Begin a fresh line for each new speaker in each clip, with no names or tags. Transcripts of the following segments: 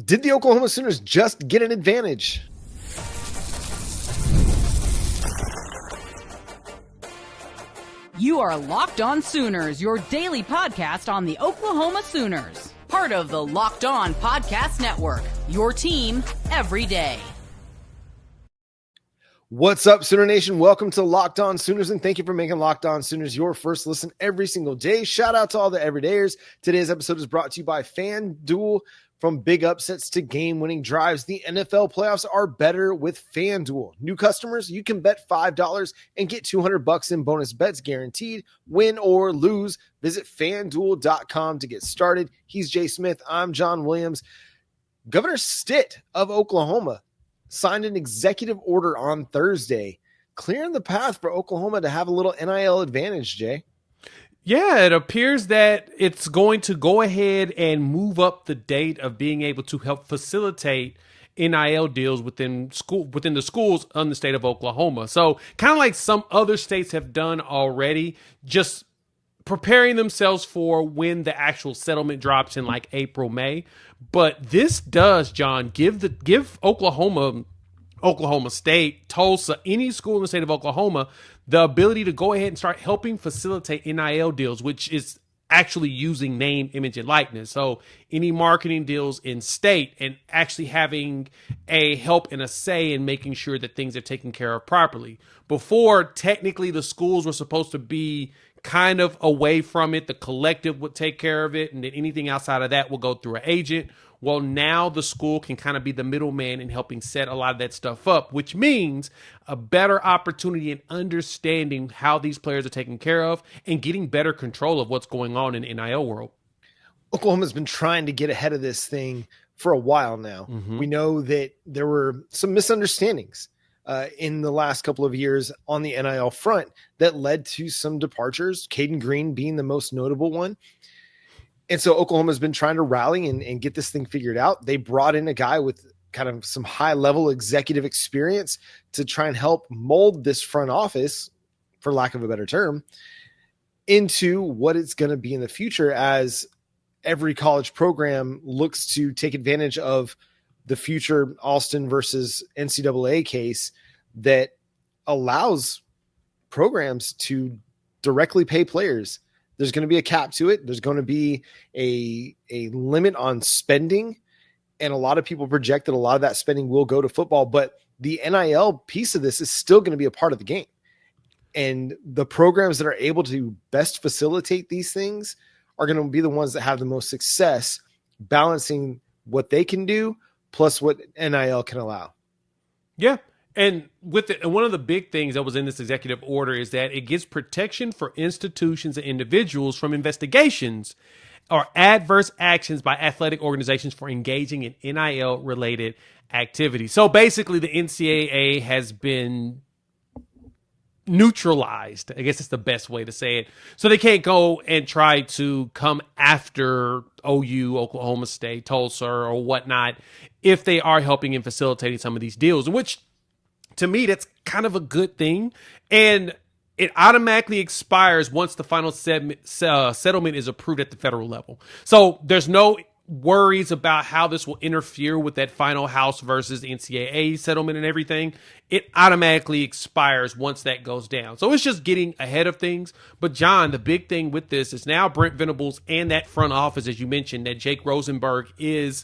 Did the Oklahoma Sooners just get an advantage?
You are Locked On Sooners, your daily podcast on the Oklahoma Sooners. Part of the Locked On Podcast Network, your team every day.
What's up, Sooner Nation? Welcome to Locked On Sooners, and thank you for making Locked On Sooners your first listen every single day. Shout out to all the everydayers. Today's episode is brought to you by FanDuel. From big upsets to game-winning drives, the NFL playoffs are better with FanDuel. New customers, you can bet $5 and get $200 in bonus bets guaranteed. Win or lose, visit FanDuel.com to get started. He's Jay Smith. I'm John Williams. Governor Stitt of Oklahoma signed an executive order on Thursday, clearing the path for Oklahoma to have a little NIL advantage, Jay.
Yeah, it appears that it's going to go ahead and move up the date of being able to help facilitate NIL deals within the schools in the state of Oklahoma. So kind of like some other states have done already, just preparing themselves for when the actual settlement drops in like April, May. But this does, John, give Oklahoma State, Tulsa, any school in the state of Oklahoma, the ability to go ahead and start helping facilitate NIL deals, which is actually using name, image, and likeness. So any marketing deals in state and actually having a help and a say in making sure that things are taken care of properly. Before, technically, the schools were supposed to be kind of away from it. The collective would take care of it, and then anything outside of that will go through an agent. Well, now the school can kind of be the middleman in helping set a lot of that stuff up, which means a better opportunity in understanding how these players are taken care of and getting better control of what's going on in the NIL world.
Oklahoma's been trying to get ahead of this thing for a while now. Mm-hmm. We know that there were some misunderstandings in the last couple of years on the NIL front that led to some departures, Caden Green being the most notable one. And so Oklahoma's been trying to rally and get this thing figured out. They brought in a guy with kind of some high-level executive experience to try and help mold this front office, for lack of a better term, into what it's going to be in the future as every college program looks to take advantage of the future Alston versus NCAA case that allows programs to directly pay players. There's going to be a cap to it. There's going to be a limit on spending. And a lot of people project that a lot of that spending will go to football, but the NIL piece of this is still going to be a part of the game. And the programs that are able to best facilitate these things are going to be the ones that have the most success balancing what they can do plus what NIL can allow.
Yeah. And one of the big things that was in this executive order is that it gives protection for institutions and individuals from investigations or adverse actions by athletic organizations for engaging in NIL-related activities. So basically, the NCAA has been neutralized. I guess it's the best way to say it. So they can't go and try to come after OU, Oklahoma State, Tulsa, or whatnot if they are helping and facilitating some of these deals, which to me, that's kind of a good thing. And it automatically expires once the final settlement is approved at the federal level. So there's no worries about how this will interfere with that final House versus NCAA settlement and everything. It automatically expires once that goes down. So it's just getting ahead of things. But John, the big thing with this is now Brent Venables and that front office, as you mentioned, that Jake Rosenberg is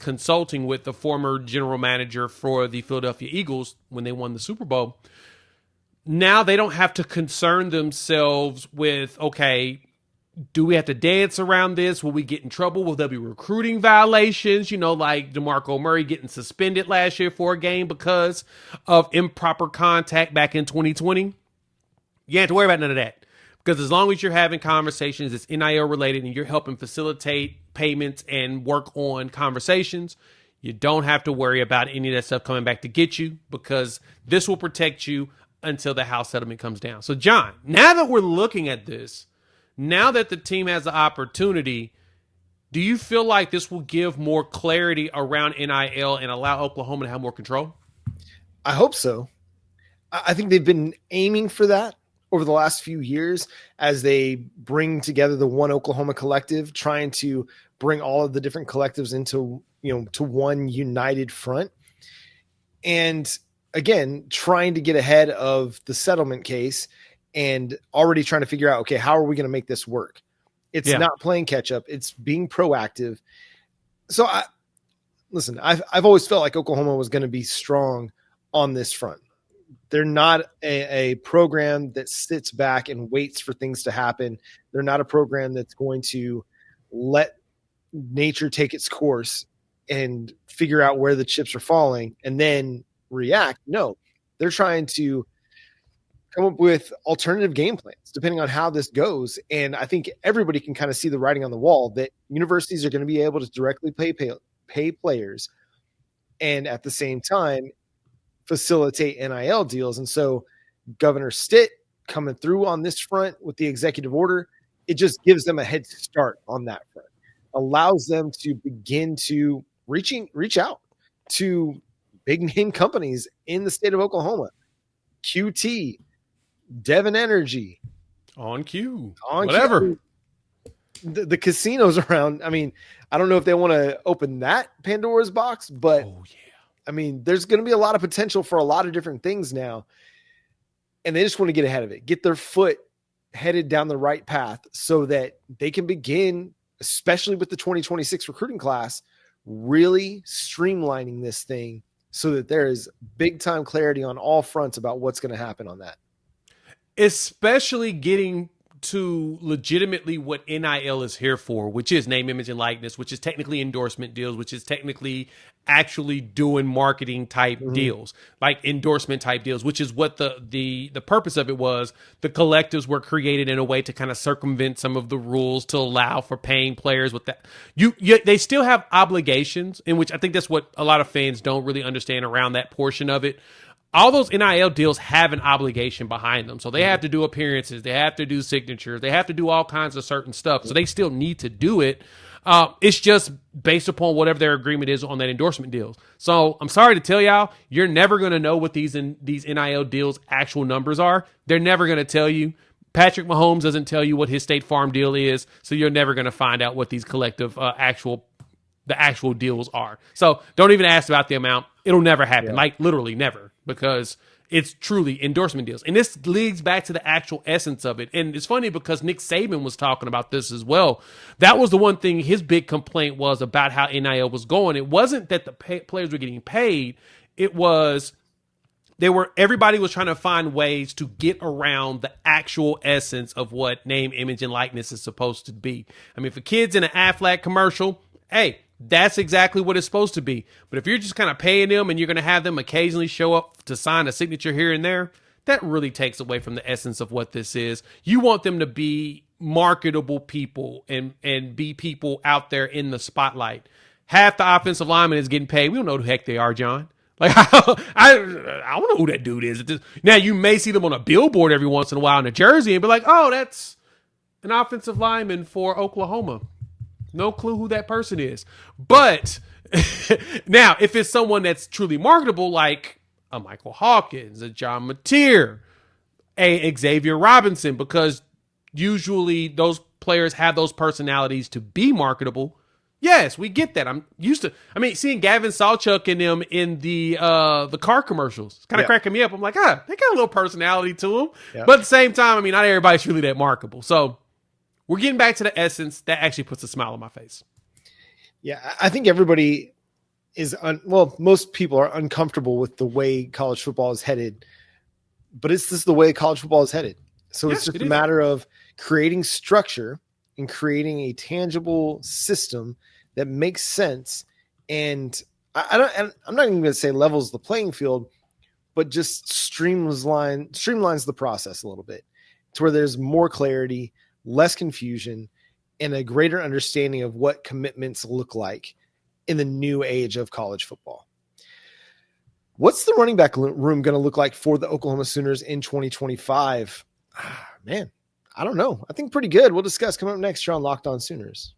consulting with the former general manager for the Philadelphia Eagles when they won the Super Bowl. Now they don't have to concern themselves with, okay, do we have to dance around this? Will we get in trouble? Will there be recruiting violations? Like DeMarco Murray getting suspended last year for a game because of improper contact back in 2020. You don't have to worry about none of that. Because as long as you're having conversations that's NIL related and you're helping facilitate payments and work on conversations, you don't have to worry about any of that stuff coming back to get you, because this will protect you until the House settlement comes down. So, John, now that we're looking at this, now that the team has the opportunity, do you feel like this will give more clarity around NIL and allow Oklahoma to have more control?
I hope so. I think they've been aiming for that over the last few years as they bring together the One Oklahoma collective, trying to bring all of the different collectives into, to one united front. And again, trying to get ahead of the settlement case and already trying to figure out, okay, how are we going to make this work? It's not playing catch up. It's being proactive. So I've always felt like Oklahoma was going to be strong on this front. They're not a program that sits back and waits for things to happen. They're not a program that's going to let nature take its course and figure out where the chips are falling and then react. No, they're trying to come up with alternative game plans depending on how this goes. And I think everybody can kind of see the writing on the wall that universities are going to be able to directly pay players and at the same time facilitate NIL deals. And so Governor Stitt coming through on this front with the executive order, it just gives them a head start on that front, allows them to begin to reach out to big name companies in the state of Oklahoma, QT, Devon Energy,
on whatever.
The casinos around. I mean, I don't know if they want to open that Pandora's box, but I mean, there's going to be a lot of potential for a lot of different things now. And they just want to get ahead of it, get their foot headed down the right path so that they can begin, especially with the 2026 recruiting class, really streamlining this thing so that there is big time clarity on all fronts about what's going to happen on that.
Especially getting to legitimately what NIL is here for, which is name, image, and likeness, which is technically endorsement deals, which is technically actually doing marketing type deals, like endorsement type deals, which is what the purpose of it was. The collectives were created in a way to kind of circumvent some of the rules to allow for paying players with that. They still have obligations, in which I think that's what a lot of fans don't really understand around that portion of it. All those NIL deals have an obligation behind them. So they have to do appearances. They have to do signatures. They have to do all kinds of certain stuff. So they still need to do it. It's just based upon whatever their agreement is on that endorsement deals. So I'm sorry to tell y'all, you're never going to know what these NIL deals actual numbers are. They're never going to tell you. Patrick Mahomes doesn't tell you what his State Farm deal is. So you're never going to find out what these collective the actual deals are. So don't even ask about the amount. It'll never happen. Like literally never, because it's truly endorsement deals. And this leads back to the actual essence of it. And it's funny because Nick Saban was talking about this as well. That was the one thing his big complaint was about how NIL was going. It wasn't that the players were getting paid. It was everybody was trying to find ways to get around the actual essence of what name, image, and likeness is supposed to be. I mean, for kids in an Aflac commercial, hey, that's exactly what it's supposed to be. But if you're just kind of paying them and you're going to have them occasionally show up to sign a signature here and there, that really takes away from the essence of what this is. You want them to be marketable people and be people out there in the spotlight. Half the offensive lineman is getting paid. We don't know who the heck they are, John. Like, I don't know who that dude is. Now, you may see them on a billboard every once in a while in a jersey and be like, oh, that's an offensive lineman for Oklahoma. No clue who that person is. But now, if it's someone that's truly marketable, like a Michael Hawkins, a John Mateer, a Xavier Robinson, because usually those players have those personalities to be marketable. Yes, we get that. I'm used to, seeing Gavin Sawchuck and them in the car commercials. It's kind of cracking me up. I'm like, they got a little personality to them. Yeah. But at the same time, not everybody's really that marketable. So we're getting back to the essence that actually puts a smile on my face.
Yeah, I think everybody is, most people are uncomfortable with the way college football is headed, but it's just the way college football is headed. So it's just a matter of creating structure and creating a tangible system that makes sense. And I'm not even going to say levels the playing field, but just streamlines the process a little bit to where there's more clarity, less confusion, and a greater understanding of what commitments look like in the new age of college football. What's the running back room going to look like for the Oklahoma Sooners in 2025? Man, I don't know. I think pretty good. We'll discuss coming up next year on Locked On Sooners.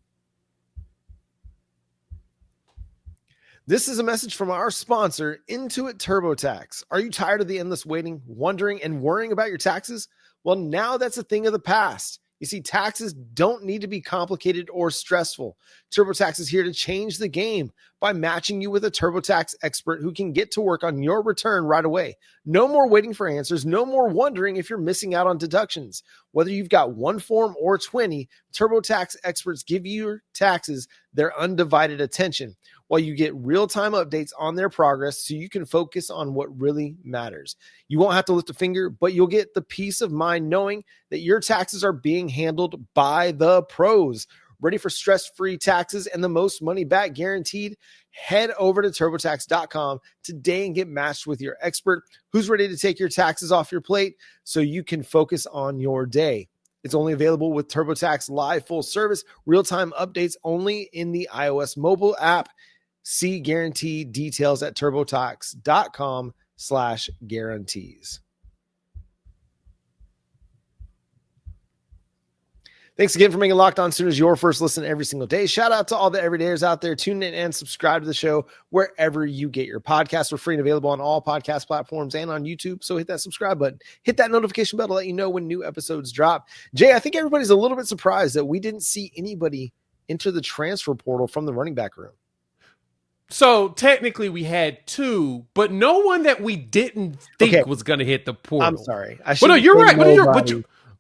This is a message from our sponsor, Intuit TurboTax. Are you tired of the endless waiting, wondering, and worrying about your taxes? Well, now that's a thing of the past. You see, taxes don't need to be complicated or stressful. TurboTax is here to change the game by matching you with a TurboTax expert who can get to work on your return right away. No more waiting for answers, no more wondering if you're missing out on deductions. Whether you've got one form or 20, TurboTax experts give your taxes their undivided attention while you get real-time updates on their progress so you can focus on what really matters. You won't have to lift a finger, but you'll get the peace of mind knowing that your taxes are being handled by the pros. Ready for stress-free taxes and the most money back guaranteed? Head over to TurboTax.com today and get matched with your expert who's ready to take your taxes off your plate so you can focus on your day. It's only available with TurboTax Live full service, real-time updates only in the iOS mobile app. See guarantee details at TurboTax.com/guarantees. Thanks again for making Locked On Sooners your first listen every single day. Shout out to all the everydayers out there. Tune in and subscribe to the show wherever you get your podcasts. We're free and available on all podcast platforms and on YouTube. So hit that subscribe button. Hit that notification bell to let you know when new episodes drop. Jay, I think everybody's a little bit surprised that we didn't see anybody enter the transfer portal from the running back room.
So technically we had two, but no one that we didn't think was going to hit the portal.
I'm sorry.
But no, you're right.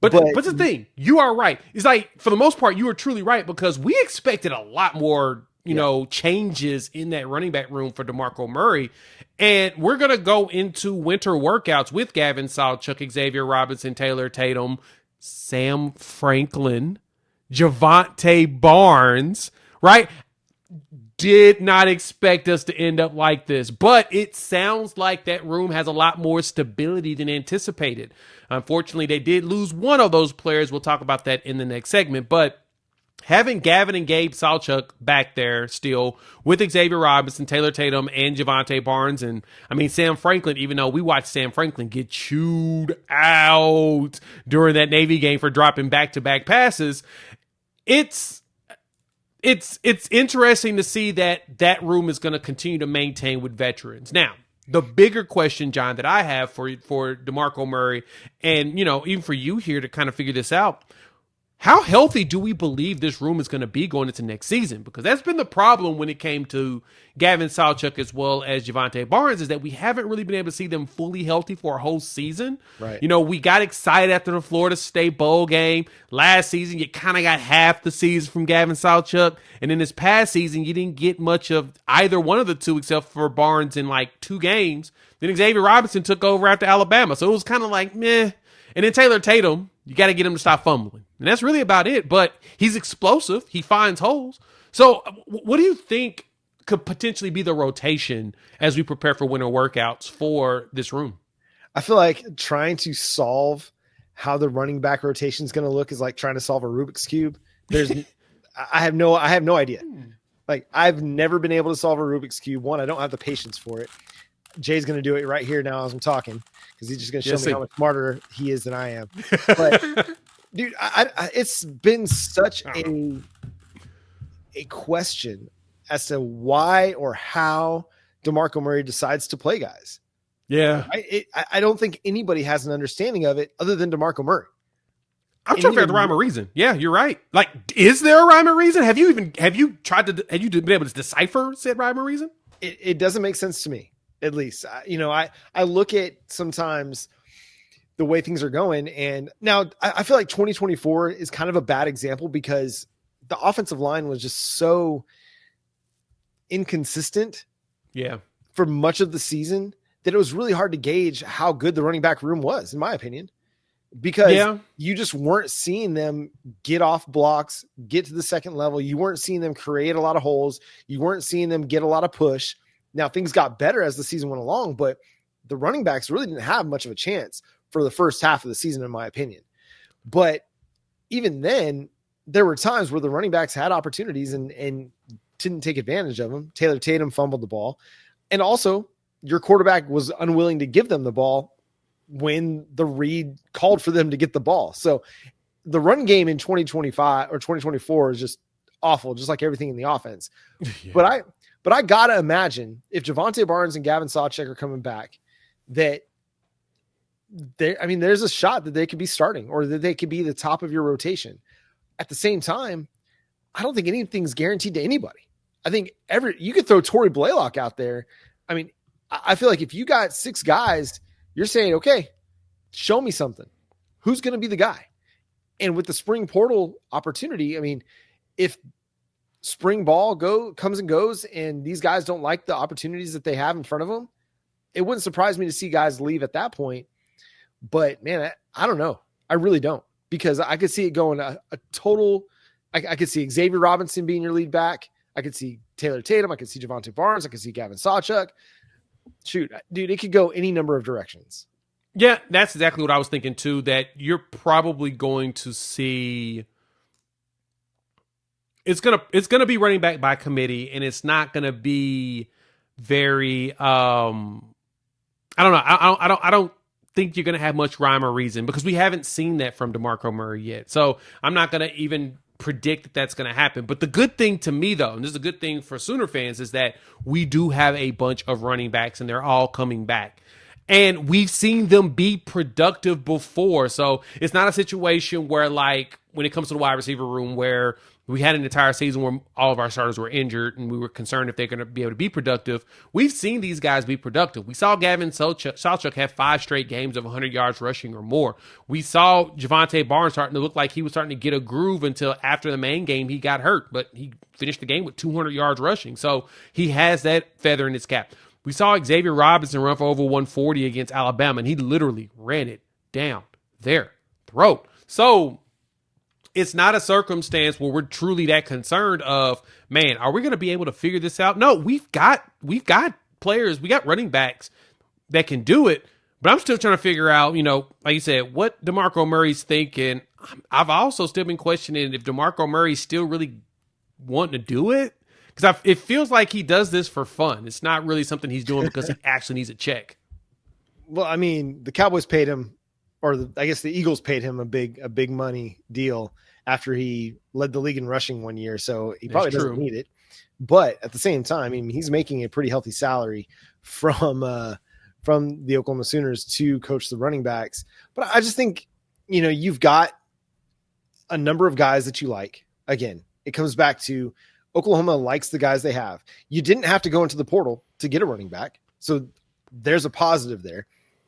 But the thing, you are right. It's like, for the most part, you were truly right because we expected a lot more, you know, changes in that running back room for DeMarco Murray. And we're going to go into winter workouts with Gavin, Sawchuck, Xavier, Robinson, Taylor, Tatum, Sam Franklin, Javonte Barnes, right? Did not expect us to end up like this, but it sounds like that room has a lot more stability than anticipated. Unfortunately, they did lose one of those players. We'll talk about that in the next segment, but having Gavin and Gabe Sawchuck back there still with Xavier Robinson, Taylor Tatum, and Javonte Barnes, and I mean, Sam Franklin, even though we watched Sam Franklin get chewed out during that Navy game for dropping back-to-back passes, it's interesting to see that room is going to continue to maintain with veterans. Now, the bigger question, John, that I have for DeMarco Murray, and, you know, even for you here to kind of figure this out, how healthy do we believe this room is going to be going into next season? Because that's been the problem when it came to Gavin Sawchuck as well as Javonte Barnes, is that we haven't really been able to see them fully healthy for a whole season.
Right.
You know, we got excited after the Florida State Bowl game. Last season, you kind of got half the season from Gavin Sawchuck. And in this past season, you didn't get much of either one of the two except for Barnes in like 2 games. Then Xavier Robinson took over after Alabama. So it was kind of like, meh. And then Taylor Tatum, you got to get him to stop fumbling. And that's really about it. But he's explosive. He finds holes. So what do you think could potentially be the rotation as we prepare for winter workouts for this room?
I feel like trying to solve how the running back rotation is going to look is like trying to solve a Rubik's Cube. I have no idea. Like, I've never been able to solve a Rubik's Cube. One, I don't have the patience for it. Jay's going to do it right here now as I'm talking, because he's just going to show me how much smarter he is than I am. But dude, it's been such a question as to why or how DeMarco Murray decides to play guys.
Yeah.
I don't think anybody has an understanding of it other than DeMarco Murray.
I'm trying to figure out the rhyme or reason. Yeah, you're right. Like, is there a been able to decipher said rhyme or reason?
It doesn't make sense to me, at least. I look at sometimes the way things are going, and now I feel like 2024 is kind of a bad example because the offensive line was just so inconsistent.
Yeah.
For much of the season that it was really hard to gauge how good the running back room was, in my opinion, because you just weren't seeing them get off blocks, get to the second level. You weren't seeing them create a lot of holes. You weren't seeing them get a lot of push. Now things got better as the season went along, but the running backs really didn't have much of a chance for the first half of the season, in my opinion. But even then, there were times where the running backs had opportunities and didn't take advantage of them. Taylor Tatum fumbled the ball. And also, your quarterback was unwilling to give them the ball when the read called for them to get the ball. So the run game in 2025 or 2024 is just awful, just like everything in the offense. Yeah. But I got to imagine if Javonte Barnes and Gavin Sawchuck are coming back, that there's a shot that they could be starting or that they could be the top of your rotation. At the same time, I don't think anything's guaranteed to anybody. I think you could throw Torrey Blaylock out there. I mean, I feel like if you got 6 guys, you're saying, okay, show me something. Who's going to be the guy? And with the spring portal opportunity, I mean, if spring ball comes and goes and these guys don't like the opportunities that they have in front of them, it wouldn't surprise me to see guys leave at that point. But man, I don't know. I really don't, because I could see it going a total. I could see Xavier Robinson being your lead back. I could see Taylor Tatum. I could see Javante Barnes. I could see Gavin Sawchuck. Shoot, dude, it could go any number of directions.
Yeah, that's exactly what I was thinking too, that you're probably going to see it's gonna be running back by committee, and it's not gonna be very I don't know. I don't think you're gonna have much rhyme or reason, because we haven't seen that from DeMarco Murray yet. So I'm not gonna even predict that that's going to happen. But the good thing to me, though, and this is a good thing for Sooner fans, is that we do have a bunch of running backs, and they're all coming back. And we've seen them be productive before. So it's not a situation where, like, when it comes to the wide receiver room, where we had an entire season where all of our starters were injured and we were concerned if they're going to be able to be productive. We've seen these guys be productive. We saw Gavin Sawchuck have 5 straight games of 100 yards rushing or more. We saw Javante Barnes starting to look like he was starting to get a groove until after the main game he got hurt, but he finished the game with 200 yards rushing. So he has that feather in his cap. We saw Xavier Robinson run for over 140 against Alabama, and he literally ran it down their throat. So it's not a circumstance where we're truly that concerned of, man, are we going to be able to figure this out? No, we've got players, we got running backs that can do it, but I'm still trying to figure out, like you said, what DeMarco Murray's thinking. I've also still been questioning if DeMarco Murray's still really wanting to do it, because it feels like he does this for fun. It's not really something he's doing because he actually needs a check.
Well, I mean, the Cowboys paid him, or I guess the Eagles paid him a big money deal after he led the league in rushing one year. So he probably doesn't need it, but at the same time, I mean, he's making a pretty healthy salary from the Oklahoma Sooners to coach the running backs. But I just think, you've got a number of guys that you like. Again, it comes back to Oklahoma likes the guys they have. You didn't have to go into the portal to get a running back. So there's a positive there.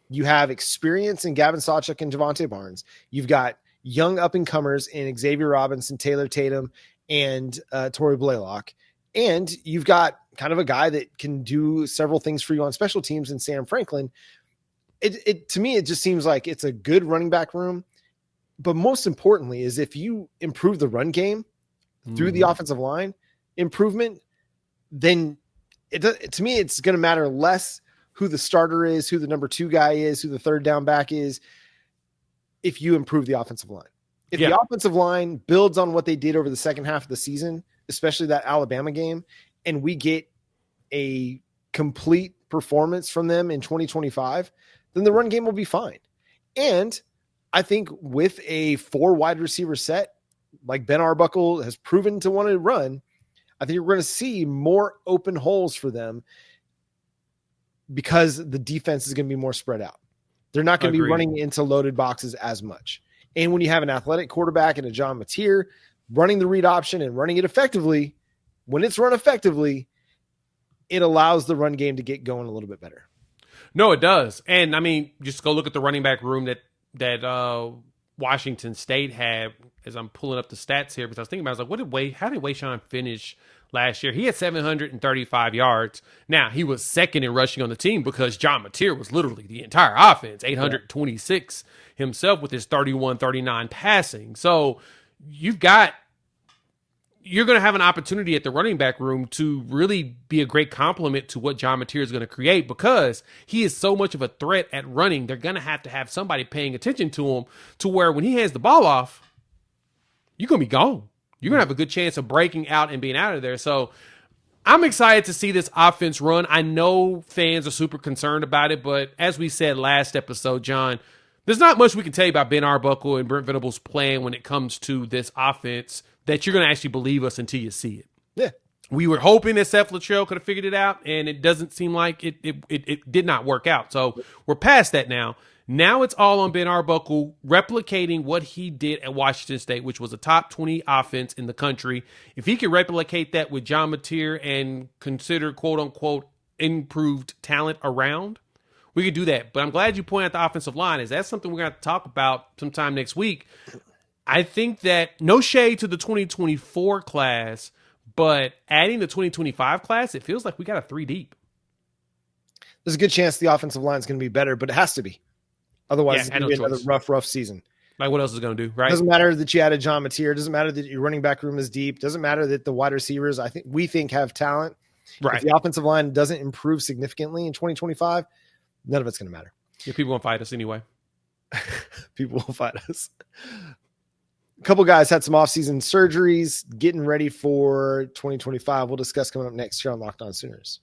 You have experience in Gavin Sawchuck and Javante Barnes. You've got young up-and-comers in Xavier Robinson, Taylor Tatum, and Torrey Blaylock. And you've got kind of a guy that can do several things for you on special teams in Sam Franklin. To me, it just seems like it's a good running back room. But most importantly is if you improve the run game through the offensive line improvement, then to me, it's going to matter less who the starter is, who the number 2 guy is, who the third down back is, if you improve the offensive line. If the offensive line builds on what they did over the second half of the season, especially that Alabama game, and we get a complete performance from them in 2025, then the run game will be fine. And I think with a 4 wide receiver set, like Ben Arbuckle has proven to want to run, I think we're going to see more open holes for them because the defense is going to be more spread out. They're not going to be running into loaded boxes as much. And when you have an athletic quarterback and a John Mateer running the read option and running it effectively, when it's run effectively, it allows the run game to get going a little bit better.
No, it does. And I mean, just go look at the running back room that Washington State had, as I'm pulling up the stats here, because I was thinking about it, I was like, how did Wayshawn finish last year? He had 735 yards. Now, he was second in rushing on the team because John Mateer was literally the entire offense, 826 himself with his 31-39 passing. So you're going to have an opportunity at the running back room to really be a great complement to what John Mateer is going to create, because he is so much of a threat at running. They're going to have somebody paying attention to him, to where when he hands the ball off, you're going to be gone. You're going to have a good chance of breaking out and being out of there. So I'm excited to see this offense run. I know fans are super concerned about it, but as we said last episode, John, there's not much we can tell you about Ben Arbuckle and Brent Venables' plan when it comes to this offense that you're going to actually believe us until you see it.
Yeah.
We were hoping that Seth Luttrell could have figured it out, and it doesn't seem like it did not work out. So we're past that now. Now it's all on Ben Arbuckle replicating what he did at Washington State, which was a top 20 offense in the country. If he can replicate that with John Mateer and consider quote unquote improved talent around, we could do that. But I'm glad you pointed out the offensive line, as that's something we're going to have to talk about sometime next week. I think that no shade to the 2024 class, but adding the 2025 class, it feels like we got a 3 deep.
There's a good chance the offensive line is going to be better, but it has to be. Otherwise, it's going to be another rough season.
Like, what else is going to do, right?
Doesn't matter that you added John Mateer. Doesn't matter that your running back room is deep. Doesn't matter that the wide receivers, we think have talent.
Right.
If the offensive line doesn't improve significantly in 2025, none of it's going to matter.
Yeah, people won't fight us anyway.
People will fight us. A couple guys had some offseason surgeries, getting ready for 2025. We'll discuss coming up next here on Locked On Sooners.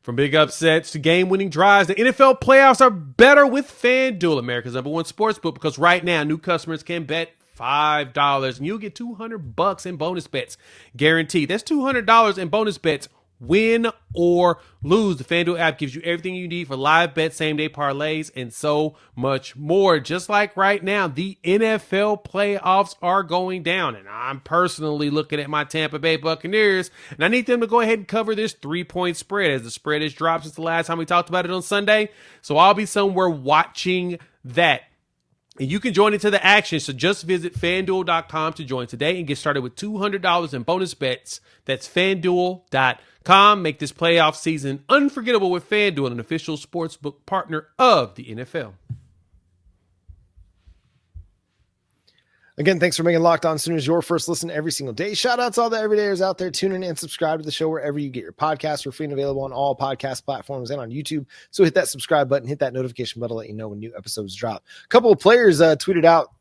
From big upsets to game-winning drives, the NFL playoffs are better with FanDuel, America's #1 sportsbook, because right now new customers can bet $5 and you'll get $200 in bonus bets guaranteed. That's $200 in bonus bets, win or lose. The FanDuel app gives you everything you need for live bets, same-day parlays, and so much more. Just like right now, the NFL playoffs are going down, and I'm personally looking at my Tampa Bay Buccaneers, and I need them to go ahead and cover this 3-point spread, as the spread has dropped since the last time we talked about it on Sunday. So I'll be somewhere watching that. And you can join into the action, so just visit FanDuel.com to join today and get started with $200 in bonus bets. That's FanDuel.com. Make this playoff season unforgettable with FanDuel, an official sportsbook partner of the NFL.
Again, thanks for making Locked On Sooners your first listen every single day. Shout out to all the everydayers out there. Tune in and subscribe to the show wherever you get your podcasts. We're free and available on all podcast platforms and on YouTube. So hit that subscribe button, hit that notification button to let you know when new episodes drop. A couple of players tweeted out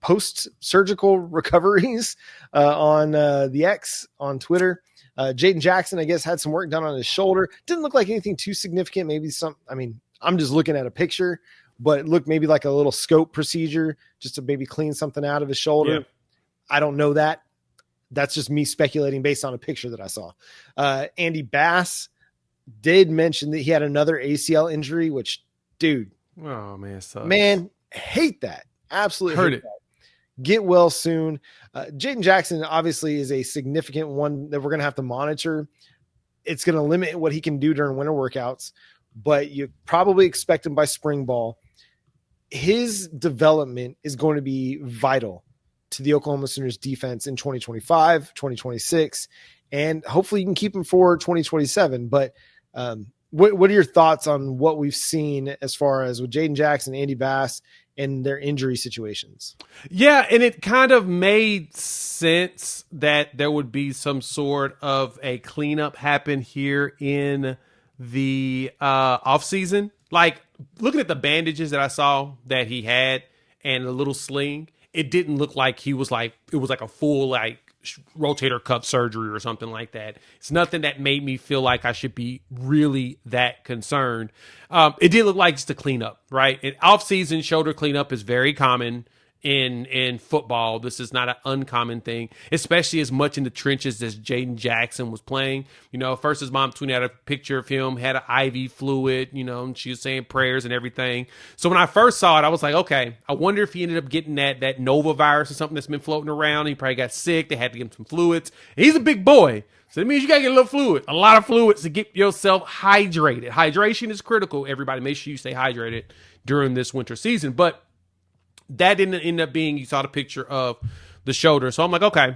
post-surgical recoveries on the X on Twitter. Jaden Jackson, I guess, had some work done on his shoulder. Didn't look like anything too significant. Maybe I'm just looking at a picture, but it looked maybe like a little scope procedure just to maybe clean something out of his shoulder. Yeah. I don't know that. That's just me speculating based on a picture that I saw. Andy Bass did mention that he had another ACL injury, which, dude,
oh man, sucks.
Man, hate that. Absolutely
hurt
hate
it.
That. Get well soon. Jaden Jackson obviously is a significant one that we're going to have to monitor. It's going to limit what he can do during winter workouts, but you probably expect him by spring ball. His development is going to be vital to the Oklahoma Sooners defense in 2025, 2026, and hopefully you can keep him for 2027. But what are your thoughts on what we've seen as far as with Jaden Jackson, Andy Bass, and their injury situations?
Yeah, and it kind of made sense that there would be some sort of a cleanup happen here in the offseason. Like, looking at the bandages that I saw that he had and a little sling, it didn't look like it was like a full rotator cuff surgery or something like that. It's nothing that made me feel like I should be really that concerned. It did look like just a cleanup, right? And off-season shoulder cleanup is very common in football. This is not an uncommon thing, especially as much in the trenches as Jaden Jackson was playing. You know, first his mom tweeted out a picture of him, had an IV fluid, you know, and she was saying prayers and everything. So when I first saw it, I was like, okay, I wonder if he ended up getting that Nova virus or something that's been floating around. He probably got sick. They had to give him some fluids. And he's a big boy, so that means you got to get a little fluid, a lot of fluids to get yourself hydrated. Hydration is critical. Everybody, make sure you stay hydrated during this winter season. But that didn't end up being, you saw the picture of the shoulder. So I'm like, okay,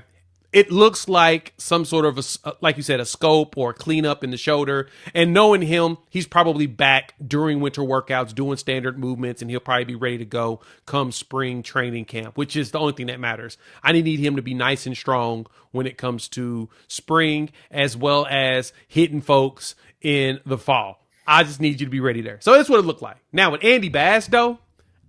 it looks like some sort of, like you said, a scope or a cleanup in the shoulder. And knowing him, he's probably back during winter workouts, doing standard movements, and he'll probably be ready to go come spring training camp, which is the only thing that matters. I need him to be nice and strong when it comes to spring, as well as hitting folks in the fall. I just need you to be ready there. So that's what it looked like. Now with Andy Bass, though,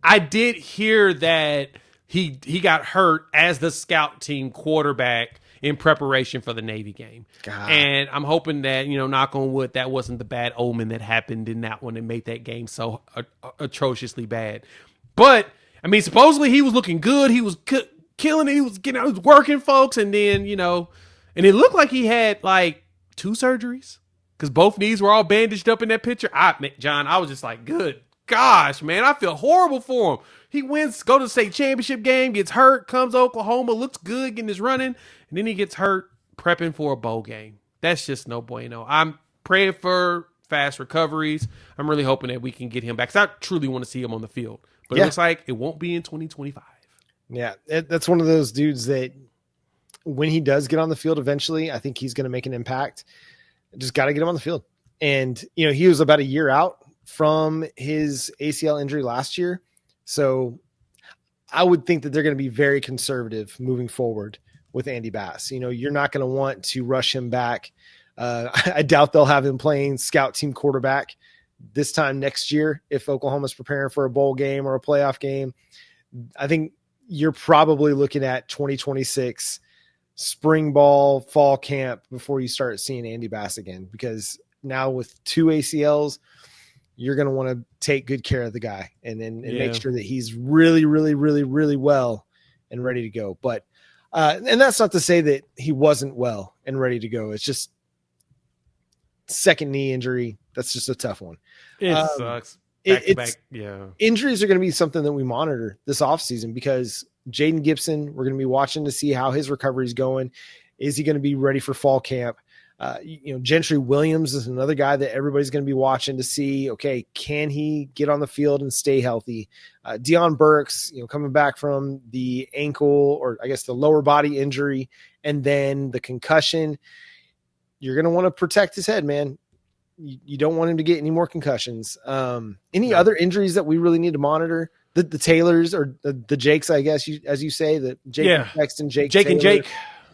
I did hear that he got hurt as the scout team quarterback in preparation for the Navy game. God. And I'm hoping that, you know, knock on wood, that wasn't the bad omen that happened in that one and made that game so atrociously bad. But, I mean, supposedly he was looking good. He was killing it. He was working folks. And then, you know, and it looked like he had like 2 surgeries. because both knees were all bandaged up in that picture. John, I was just like, good gosh, man, I feel horrible for him. He wins, go to the state championship game, gets hurt, comes to Oklahoma, looks good, getting his running, and then he gets hurt prepping for a bowl game. That's just no bueno. I'm praying for fast recoveries. I'm really hoping that we can get him back, because I truly want to see him on the field. But it looks like it won't be in 2025.
Yeah, that's one of those dudes that when he does get on the field eventually, I think he's going to make an impact. Just got to get him on the field. And, he was about a year out from his ACL injury last year. So I would think that they're going to be very conservative moving forward with Andy Bass. You're not going to want to rush him back. I doubt they'll have him playing scout team quarterback this time next year if Oklahoma's preparing for a bowl game or a playoff game. I think you're probably looking at 2026 spring ball, fall camp before you start seeing Andy Bass again, because now with 2 ACLs, you're going to want to take good care of the guy and make sure that he's really, really, really, really well and ready to go. But, and that's not to say that he wasn't well and ready to go. It's just second knee injury. That's just a tough one.
It sucks. Back to back. Yeah.
Injuries are going to be something that we monitor this offseason, because Jaden Gibson, we're going to be watching to see how his recovery is going. Is he going to be ready for fall camp? Gentry Williams is another guy that everybody's going to be watching to see, okay, can he get on the field and stay healthy? Deion Burks, coming back from the ankle, or I guess the lower body injury, and then the concussion. You're going to want to protect his head, man. You don't want him to get any more concussions. Any other injuries that we really need to monitor? The Taylors, or the Jakes, I guess, as you say, the Jake Sexton, Jake
and Jake.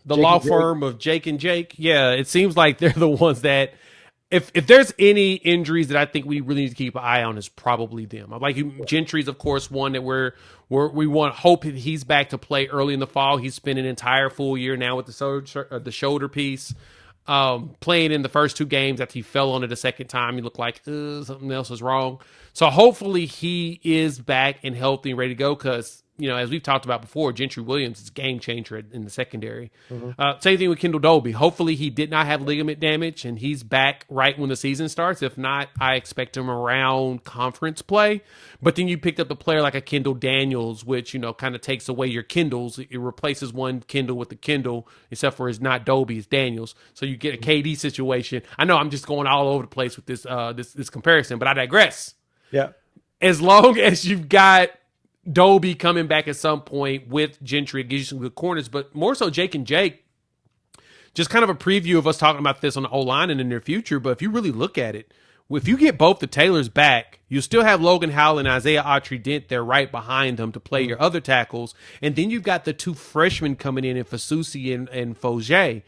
The law firm of Jake and Jake. Yeah, it seems like they're the ones that, if there's any injuries that I think we really need to keep an eye on, is probably them. Like Gentry's, of course, one that we want hope that he's back to play early in the fall. He's spent an entire full year now with the shoulder piece, playing in the first 2 games. After he fell on it a second time, he looked like something else was wrong. So hopefully he is back and healthy and ready to go, because as we've talked about before, Gentry Williams is a game changer in the secondary. Mm-hmm. Same thing with Kendall Dolby. Hopefully he did not have ligament damage and he's back right when the season starts. If not, I expect him around conference play. But then you picked up a player like a Kendall Daniels, which, kind of takes away your Kendalls. It replaces one Kendall with the Kendall, except for it's not Dolby, it's Daniels. So you get a KD situation. I know I'm just going all over the place with this this comparison, but I digress.
Yeah.
As long as you've got Dolby coming back at some point with Gentry, it gives you some good corners, but more so Jake and Jake. Just kind of a preview of us talking about this on the O-line in the near future, but if you really look at it, if you get both the Taylors back, you still have Logan Howell and Isaiah Autry-Dent there right behind them to play your other tackles, and then you've got the 2 freshmen coming in Fasusi and Foger.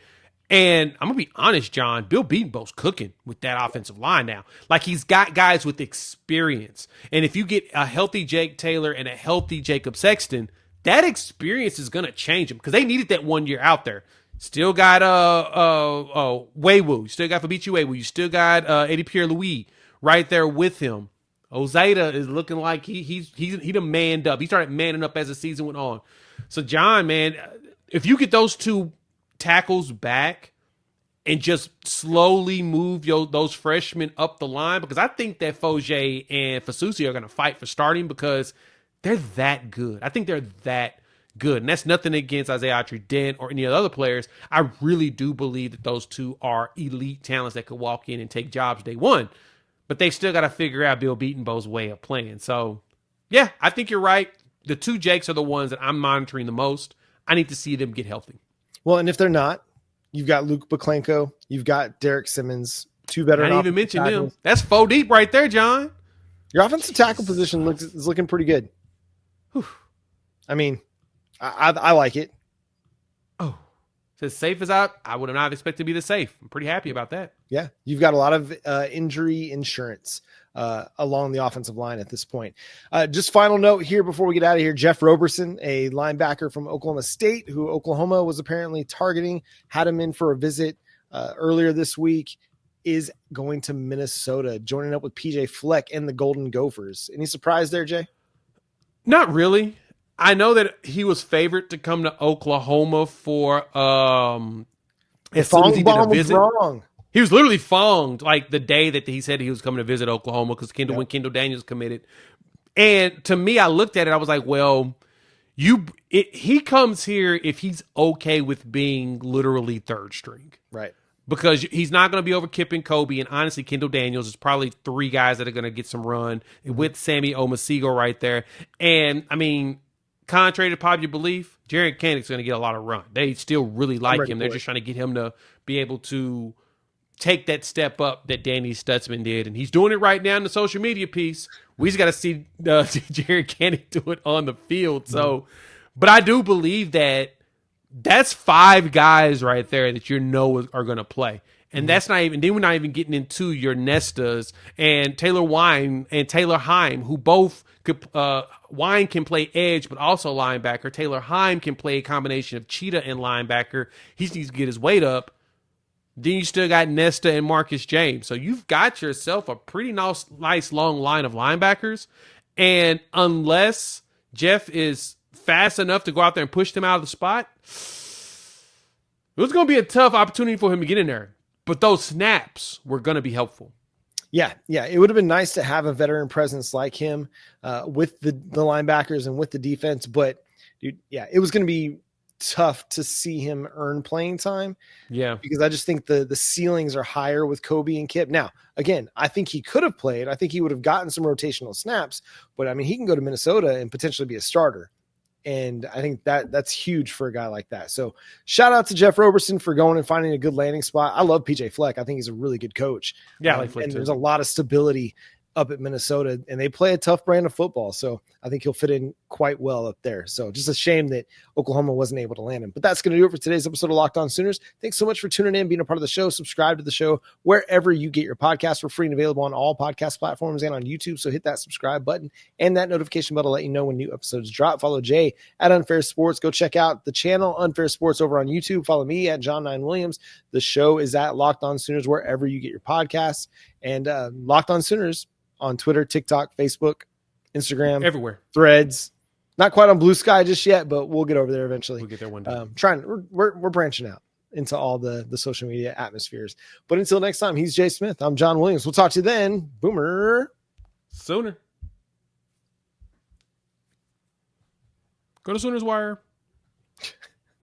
And I'm going to be honest, John, Bill Beatonbo's cooking with that offensive line now. Like, he's got guys with experience. And if you get a healthy Jake Taylor and a healthy Jacob Sexton, that experience is going to change them, because they needed that 1 year out there. Still got Waywu. You still got Fabici Waywu. You still got Eddie Pierre-Louis right there with him. Ozeta is looking like he done manned up. He started manning up as the season went on. So, John, man, if you get those 2 tackles back and just slowly move those freshmen up the line, because I think that Foger and Fasusi are going to fight for starting, because they're that good. I think they're that good. And that's nothing against Isaiah Autry-Dent or any of the other players. I really do believe that those 2 are elite talents that could walk in and take jobs day one. But they still got to figure out Bill Beatonbo's way of playing. So, yeah, I think you're right. The 2 Jakes are the ones that I'm monitoring the most. I need to see them get healthy.
Well, and if they're not, you've got Luke Baklenko, you've got Derek Simmons, 2 better.
I didn't even mention them. That's 4 deep right there, John.
Your offensive tackle position is looking pretty good. Whew. I mean, I like it.
Oh, it's as safe as I would have not expected to be this safe. I'm pretty happy about that.
Yeah, you've got a lot of injury insurance along the offensive line at this point. Just final note here before we get out of here, Jeff Roberson, a linebacker from Oklahoma State, who Oklahoma was apparently targeting, had him in for a visit earlier this week, is going to Minnesota, joining up with PJ Fleck and the Golden Gophers. Any surprise there, Jay?
Not really. I know that he was favored to come to Oklahoma for as soon as he did a visit.
Wrong.
He was literally fonged like the day that he said he was coming to visit Oklahoma because when Kendall Daniels committed. And to me, I looked at it, I was like, well, he comes here if he's okay with being literally third string.
Right.
Because he's not going to be over Kip and Kobe. And honestly, Kendall Daniels is probably 3 guys that are going to get some run with Sammy Omosigho right there. And, I mean, contrary to popular belief, Jared Kandick's going to get a lot of run. They still really like him. They're just trying to get him to be able to take that step up that Danny Stutzman did. And he's doing it right now in the social media piece. We just got to see Jared Kandick do it on the field. So, but I do believe that's 5 guys right there that are going to play. And that's not even, then we're not even getting into your Nestas and Taylor Wine and Taylor Heim, who both could, Wine can play edge, but also linebacker. Taylor Heim can play a combination of cheetah and linebacker. He needs to get his weight up. Then you still got Nesta and Marcus James. So you've got yourself a pretty nice long line of linebackers. And unless Jeff is fast enough to go out there and push them out of the spot, it was going to be a tough opportunity for him to get in there. But those snaps were going to be helpful.
Yeah. It would have been nice to have a veteran presence like him with the linebackers and with the defense. But, dude, it was going to be tough to see him earn playing time.
Yeah.
Because I just think the ceilings are higher with Kobe and Kip. Now, again, I think he could have played. I think he would have gotten some rotational snaps. But, I mean, he can go to Minnesota and potentially be a starter. And I think that's huge for a guy like that. So shout out to Jeff Roberson for going and finding a good landing spot. I love PJ Fleck. I think he's a really good coach.
Yeah, I like Fleck
and
too.
There's a lot of stability up at Minnesota, and they play a tough brand of football. So I think he'll fit in quite well up there. So just a shame that Oklahoma wasn't able to land him. But that's going to do it for today's episode of Locked On Sooners. Thanks so much for tuning in, being a part of the show. Subscribe to the show wherever you get your podcasts. We're free and available on all podcast platforms and on YouTube. So hit that subscribe button and that notification bell to let you know when new episodes drop. Follow Jay at Unfair Sports. Go check out the channel Unfair Sports over on YouTube. Follow me at John 9 Williams. The show is at Locked On Sooners wherever you get your podcasts. And Locked On Sooners on Twitter, TikTok, Facebook, Instagram,
everywhere.
Threads. Not quite on Blue Sky just yet, but we'll get over there eventually.
We'll get there one day.
We're branching out into all the social media atmospheres. But until next time, he's Jay Smith. I'm John Williams. We'll talk to you then. Boomer.
Sooner. Go to Sooners Wire.